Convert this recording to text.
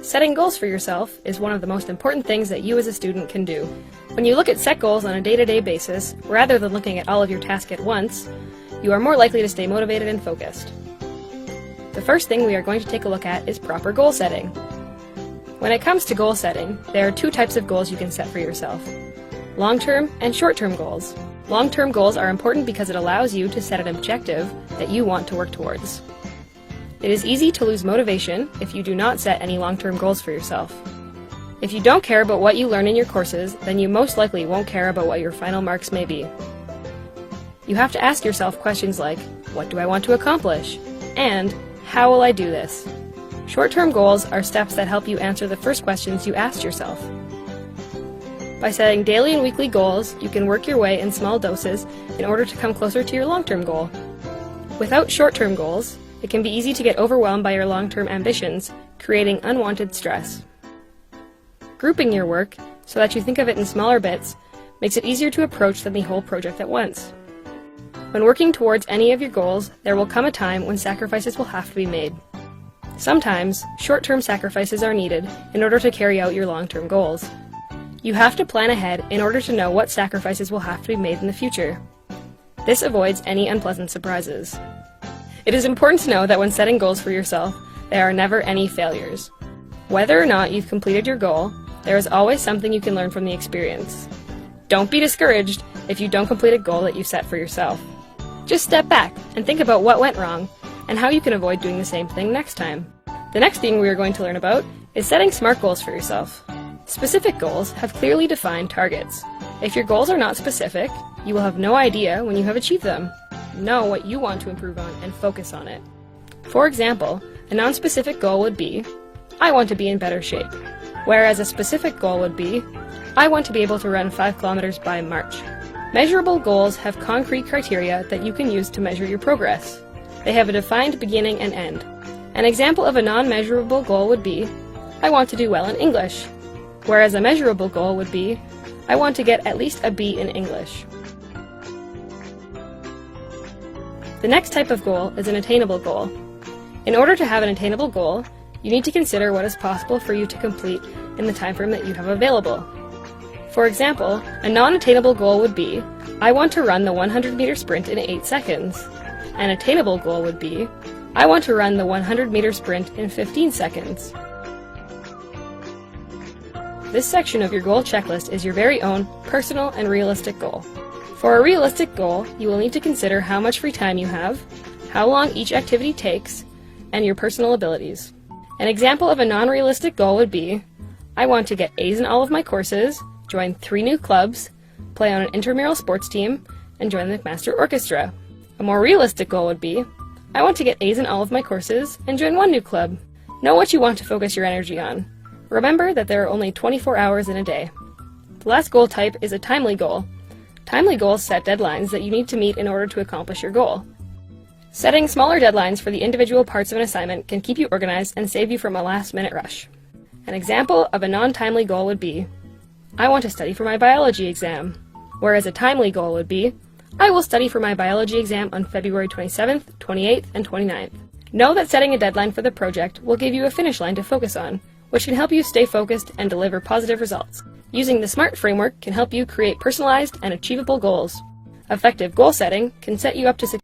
Setting goals for yourself is one of the most important things that you as a student can do. When you look at set goals on a day-to-day basis, rather than looking at all of your tasks at once, you are more likely to stay motivated and focused. The first thing we are going to take a look at is proper goal setting. When it comes to goal setting, there are two types of goals you can set for yourself: long-term and short-term goals. Long-term goals are important because it allows you to set an objective that you want to work towards. It is easy to lose motivation if you do not set any long-term goals for yourself. If you don't care about what you learn in your courses, then you most likely won't care about what your final marks may be. You have to ask yourself questions like, what do I want to accomplish? And, how will I do this? Short-term goals are steps that help you answer the first questions you asked yourself. By setting daily and weekly goals, you can work your way in small doses in order to come closer to your long-term goal. Without short-term goals, it can be easy to get overwhelmed by your long-term ambitions, creating unwanted stress. Grouping your work, so that you think of it in smaller bits, makes it easier to approach than the whole project at once. When working towards any of your goals, there will come a time when sacrifices will have to be made. Sometimes, short-term sacrifices are needed in order to carry out your long-term goals. You have to plan ahead in order to know what sacrifices will have to be made in the future. This avoids any unpleasant surprises. It is important to know that when setting goals for yourself, there are never any failures. Whether or not you've completed your goal, there is always something you can learn from the experience. Don't be discouraged if you don't complete a goal that you set for yourself. Just step back and think about what went wrong and how you can avoid doing the same thing next time. The next thing we are going to learn about is setting SMART goals for yourself. Specific goals have clearly defined targets. If your goals are not specific, you will have no idea when you have achieved them. Know what you want to improve on and focus on it. For example, a non-specific goal would be, I want to be in better shape, whereas a specific goal would be, I want to be able to run 5 kilometers by March. Measurable goals have concrete criteria that you can use to measure your progress. They have a defined beginning and end. An example of a non-measurable goal would be, I want to do well in English, whereas a measurable goal would be, I want to get at least a B in English. The next type of goal is an attainable goal. In order to have an attainable goal, you need to consider what is possible for you to complete in the time frame that you have available. For example, a non-attainable goal would be, I want to run the 100-meter sprint in 8 seconds. An attainable goal would be, I want to run the 100-meter sprint in 15 seconds. This section of your goal checklist is your very own personal and realistic goal. For a realistic goal, you will need to consider how much free time you have, how long each activity takes, and your personal abilities. An example of a non-realistic goal would be, I want to get A's in all of my courses, join 3 new clubs, play on an intramural sports team, and join the McMaster Orchestra. A more realistic goal would be, I want to get A's in all of my courses and join 1 new club. Know what you want to focus your energy on. Remember that there are only 24 hours in a day. The last goal type is a timely goal. Timely goals set deadlines that you need to meet in order to accomplish your goal. Setting smaller deadlines for the individual parts of an assignment can keep you organized and save you from a last-minute rush. An example of a non-timely goal would be, I want to study for my biology exam, whereas a timely goal would be, I will study for my biology exam on February 27th, 28th, and 29th. Know that setting a deadline for the project will give you a finish line to focus on, which can help you stay focused and deliver positive results. Using the SMART framework can help you create personalized and achievable goals. Effective goal setting can set you up to succeed